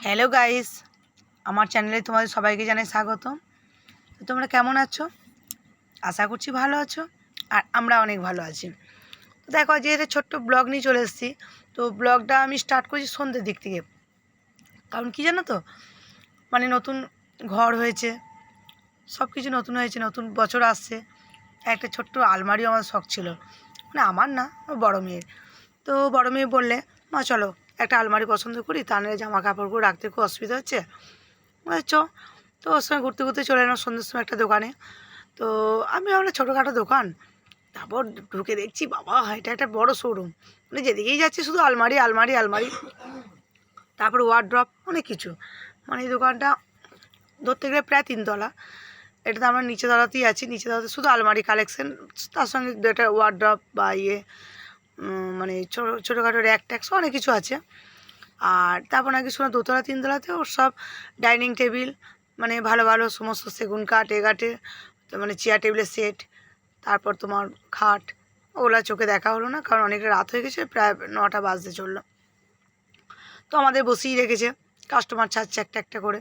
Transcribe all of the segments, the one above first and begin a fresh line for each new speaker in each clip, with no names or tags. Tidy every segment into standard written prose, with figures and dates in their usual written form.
Hello guys, আমার চ্যানেলে তোমাদের সবাইকে জানাই স্বাগত। তো তোমরা কেমন আছো? আশা করছি ভালো আছো, আর আমরা অনেক ভালো আছি। তো দেখো, যে এটা ছোট্ট ব্লগ নিয়ে চলে এসেছি। তো ব্লগটা আমি স্টার্ট করছি সন্ধ্যের দিক থেকে। কারণ কি জানো তো, মানে নতুন ঘর হয়েছে, সব কিছু নতুন হয়েছে, নতুন বছর আসছে। একটা ছোট্ট আলমারিও আমার শখ ছিল, মানে আমার না, আমার বড় মেয়ের। তো বড় মেয়ে বললে, মা চলো একটা আলমারি পছন্দ করি, তা নাহলে জামা কাপড়গুলো রাখতে খুব অসুবিধা হচ্ছে, চ। তো ওর সঙ্গে ঘুরতে ঘুরতে চলে এলাম সন্ধ্যের সময় একটা দোকানে। তো আমি ভাবলাম ছোটোখাটো দোকান, তারপর ঢুকে দেখছি বাবা এটা একটা বড় শোরুম। মানে যেদিকেই যাচ্ছি শুধু আলমারি আলমারি আলমারি, তারপর ওয়ার্ড্রপ, অনেক কিছু। মানে এই দোকানটা ধরতে গেলে প্রায় 3 তলা। এটাতে আমরা নিচে তলাতেই আছি, নিচে তলাতে শুধু আলমারি কালেকশন, তার সঙ্গে একটা ওয়ার্ড্রপ বা মানে ছোটোখাটো র্যাক ট্যাক্স অনেক কিছু আছে। আর তারপর নাকি শোনা 2তলা 3তলাতে ওর সব ডাইনিং টেবিল, মানে ভালো ভালো সমস্ত সেগুন কাঠ এগাটে, তো মানে চেয়ার টেবিলের সেট, তারপর তোমার খাট। ওগুলা চোখে দেখা হলো না, কারণ অনেকটা রাত হয়ে গেছে, প্রায় 9টা বাজতে চললো। তো আমাদের বসিয়ে রেখেছে, কাস্টমার ছাড়ছে একটা একটা করে।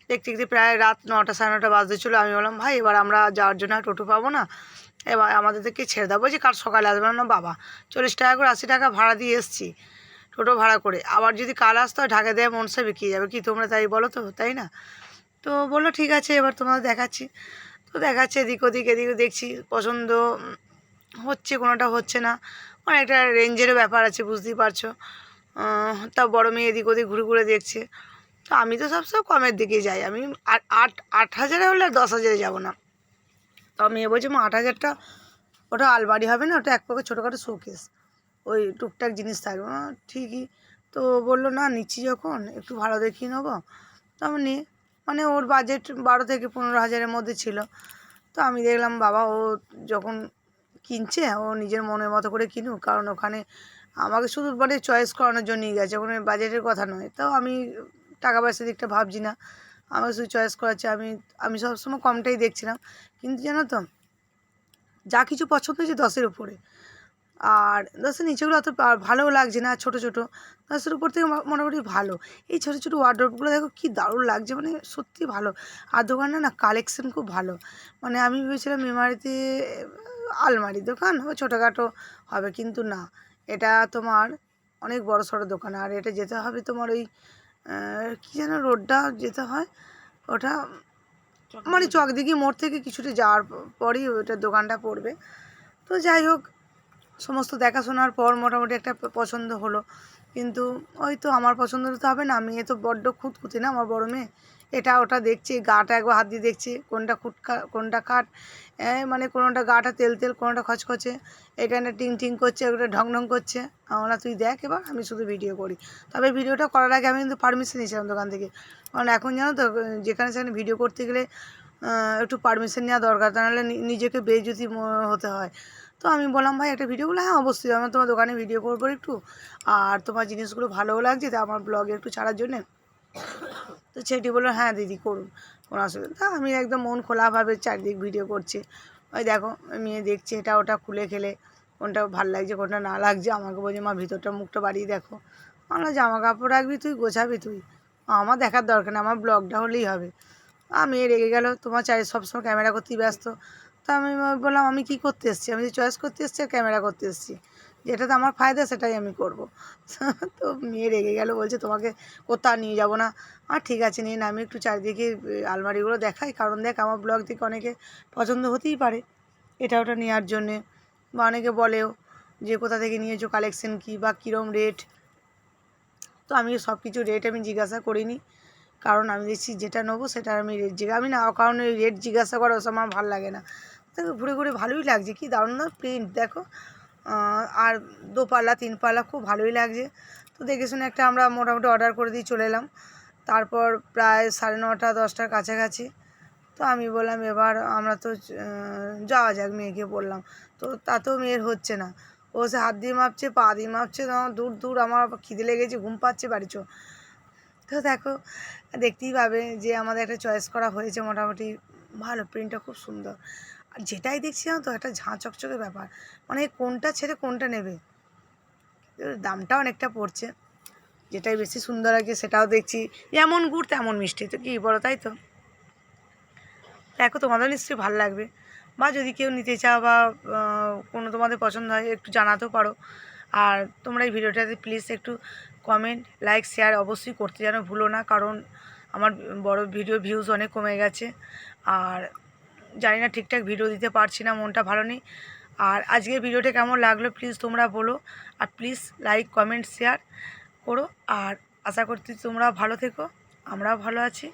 দেখতে দেখতে প্রায় রাত 9টা 9:30 বাজতে চলো। আমি বললাম ভাই এবার আমরা যাওয়ার জন্য আর টোটো পাবো না, এবার আমাদেরকে ছেড়ে দেবো, যে কাল সকালে আসবে না। বাবা 40 টাকা করে 80 টাকা ভাড়া দিয়ে এসেছি টোটো ভাড়া করে, আবার যদি কাল আসতে হয় ঢাকা দেওয়া মনসা বিকিয়ে যাবে, কি তোমরা তাই বলো তো, তাই না? তো বললো ঠিক আছে, এবার তোমাদের দেখাচ্ছি। তো দেখাচ্ছে এদিক ওদিক এদিক ওদিক, দেখছি পছন্দ হচ্ছে, কোনোটা হচ্ছে না। অনেকটা রেঞ্জেরও ব্যাপার আছে, বুঝতেই পারছো। তা বড় মেয়ে এদিক ওদিক ঘুরে ঘুরে দেখছে। তো আমি তো সবসময় কমের দিকে যাই, আমি আট আট 8,000 হলে আর 10,000 যাবো না। তো মেয়ে বলছে মা 8,000টা ওটা আলমারি হবে না, ওটা এক পক্ষে ছোটোখাটো শোকেস, ওই টুকটাক জিনিস থাকবে। ঠিকই। তো বললো না নিচ্ছি যখন একটু ভালো দেখিয়ে নেবো। তো আমি নিয়ে, মানে ওর বাজেট 12 থেকে 15 হাজারের মধ্যে ছিল। তো আমি দেখলাম বাবা ও যখন কিনছে, ও নিজের মনের মতো করে কিনুক, কারণ ওখানে আমাকে শুধু মানে চয়েস করানোর জন্যই গেছে, ওখানে বাজেটের কথা নয়। তো আমি টাকা পয়সার দিকটা ভাবছি না, আমাকে শুধু চয়েস করাচ্ছে। আমি আমি সবসময় কমটাই দেখছিলাম, কিন্তু জানো তো যা কিছু পছন্দ হয়েছে 10-এর উপরে। আর 10-এর নিচেগুলো অত ভালোও লাগছে না, ছোটো ছোটো। 10-এর উপর থেকে মোটামুটি ভালো। এই ছোটো ছোটো ওয়ার্ডরোবগুলো দেখো কী দারুণ লাগছে, মানে সত্যি ভালো। আর দোকানটা না কালেকশন খুব ভালো। মানে আমি ভেবেছিলাম মেমারিতে আলমারি দোকান ও ছোটোখাটো হবে, কিন্তু না, এটা তোমার অনেক বড় সড়ো দোকান। আর এটা যেতে হবে তোমার ওই কী যেন রোডটা যেতে হয়, ওটা মানে চকদিঘি মোড় থেকে কিছুটা যাওয়ার পরই ওইটার দোকানটা পড়বে। তো যাই হোক, সমস্ত দেখাশোনার পর মোটামুটি একটা পছন্দ হলো। কিন্তু ওই তো আমার পছন্দ তো হবে না, মেয়ে তো বড্ড খুঁতখুঁতে না, আমার বড় মেয়ে। এটা ওটা দেখছি, গাটা একবার হাত দিয়ে দেখছি কোনটা কোনটা কাঠ, মানে কোনোটা গাটা তেল তেল, কোনোটা খচখচে, এখানে টিং টিং করছে, ওটা ঢং ঢং করছে। আমরা তুই দেখ, এবার আমি শুধু ভিডিও করি। তবে ভিডিওটা করার আগে আমি কিন্তু পারমিশন নিয়েছিলাম দোকান থেকে, কারণ এখন জানো তো যেখানে সেখানে ভিডিও করতে গেলে একটু পারমিশন নেওয়া দরকার, তা নাহলে নিজেকে বেইজ্জতি হতে হয়। তো আমি বললাম ভাই একটা ভিডিও করলে, হ্যাঁ অবশ্যই আমি তোমার দোকানে ভিডিও করবো একটু, আর তোমার জিনিসগুলো ভালোও লাগছে তো আমার ব্লগে একটু ছাড়ার জন্যে। তো সেটি বললো হ্যাঁ দিদি করুন, কোনো অসুবিধা। তা আমি একদম মন খোলাভাবে চারদিক ভিডিও করছি। ওই দেখো মেয়ে দেখছে এটা ওটা খুলে খেলে, কোনটা ভালো লাগছে কোনটা না লাগছে। আমাকে বলছে মা ভিতরটা মুখটা বাড়িয়ে দেখো। আমরা জামা কাপড় রাখবি তুই, গোছাবি তুই, আমার দেখার দরকার নেই, আমার ব্লগটা হলেই হবে। মেয়ে রেগে গেল, তোমার সবসময় ক্যামেরা করতেই ব্যস্ত। তা আমি বললাম আমি কী করতে এসেছি, আমি যে চয়েস করতে এসেছি আর ক্যামেরা করতে এসেছি, যেটাতে আমার ফায়দা সেটাই আমি করব। তো মেয়ে রেগে গেল, বলছে তোমাকে কোথাও নিয়ে যাব না। আর ঠিক আছে নিয়ে না, আমি একটু চারিদিকে আলমারিগুলো দেখাই, কারণ দেখ আমার ব্লগ থেকে অনেকে পছন্দ হতেই পারে এটা ওটা নেওয়ার জন্যে, বা অনেকে বলেও যে কোথা থেকে নিয়েছো, কালেকশন কী বা কীরম রেট। তো আমি সব কিছু রেট আমি জিজ্ঞাসা করিনি, কারণ আমি দেখছি যেটা নেবো সেটা আমি রেট আমি না, কারণ ওই রেট জিজ্ঞাসা করা ওসব আমার ভালো লাগে না। দেখো ঘুরে ঘুরে ভালোই লাগছে, কি দারুণ না প্রিন্ট দেখো। আর 2 পাল্লা 3 পাল্লা খুব ভালোই লাগছে। তো দেখে শুনে একটা আমরা মোটামুটি অর্ডার করে দিয়ে চলে এলাম। তারপর প্রায় 9:30 10টার কাছাকাছি। তো আমি বললাম এবার আমরা তো যাওয়া যাক, মেয়েকে বললাম। তো তাতেও মেয়ের হচ্ছে না, ও সে হাত দিয়ে মাপছে, পা দিয়ে মাপছে, দূর দূর, আমার খিদে লেগেছে, ঘুম পাচ্ছে, বাড়ি চো। তো দেখো দেখতেই পাবে যে আমাদের একটা চয়েস করা হয়েছে মোটামুটি ভালো, প্রিন্টটা খুব সুন্দর। আর যেটাই দেখছি না তো একটা ঝাঁ চকচকে ব্যাপার, মানে কোনটা ছেড়ে কোনটা নেবে, দামটা অনেকটা পড়ছে। যেটাই বেশি সুন্দর লাগে সেটাও দেখছি, যেমন গুড় তেমন মিষ্টি, তো কী বলো, তাই তো? দেখো তোমাদের নিশ্চয়ই ভালো লাগবে, বা যদি কেউ নিতে চাও বা কোনো তোমাদের পছন্দ হয় একটু জানাতেও পারো। আর তোমরা এই ভিডিওটাতে প্লিজ একটু কমেন্ট, লাইক, শেয়ার অবশ্যই করতে যেন ভুলো না, কারণ আমার বড় ভিডিও ভিউজ অনেক কমে গেছে, আর জানি না ঠিকঠাক ভিডিও দিতে পারছি না, মনটা ভালো নেই। আর আজকের ভিডিওটা কেমন লাগলো প্লিজ তোমরা বলো, আর প্লিজ লাইক, কমেন্ট, শেয়ার করো। আর আশা করছি তোমরা ভালো থেকো, আমরাও ভালো আছি।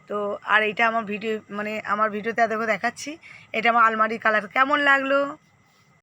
তো আর এইটা আমার ভিডিও, মানে আমার ভিডিওতে দেখো দেখাচ্ছি, এটা আমার আলমারির কালার, কেমন লাগলো?